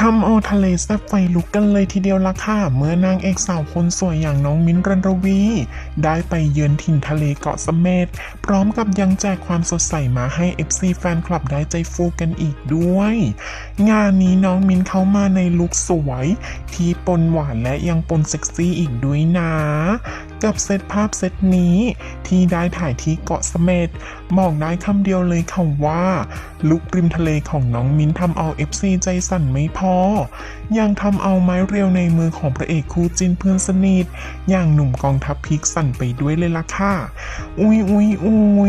ทำเอาทะเลแซ่บไฟลุกกันเลยทีเดียวล่ะค่ะเมื่อนางเอกสาวคนสวยอย่างน้องมิ้นท์รันรวีได้ไปเยือนถิ่นทะเลเกาะเสม็ดพร้อมกับยังแจกความสดใสมาให้ FC แฟนคลับได้ใจฟูกันอีกด้วยงานนี้น้องมิ้นท์เข้ามาในลุคสวยที่ปนหวานและยังปนเซ็กซี่อีกด้วยนะกับเซตภาพเซตนี้ที่ได้ถ่ายที่เกาะเสม็ดบอกได้คำเดียวเลยค่ะว่าลุคริมทะเลของน้องมิ้นท์ทำเอา FC ใจสั่นไม่พอยังทำเอาไม้เรียวในมือของพระเอกคู่จิ้นเพื่อนสนิทอย่างหนุ่มกองทัพพีคสั่นไปด้วยเลยล่ะค่ะอุ๊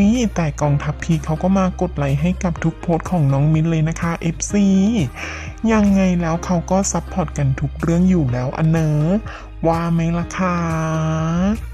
ยแต่กองทัพพีคเขาก็มากดไลค์ให้กับทุกโพสต์ของน้องมิ้นท์เลยนะคะ FC ยังไงแล้วเขาก็ซัพพอร์ตกันทุกเรื่องอยู่แล้วอันเนอะว่าไหมล่ะคะ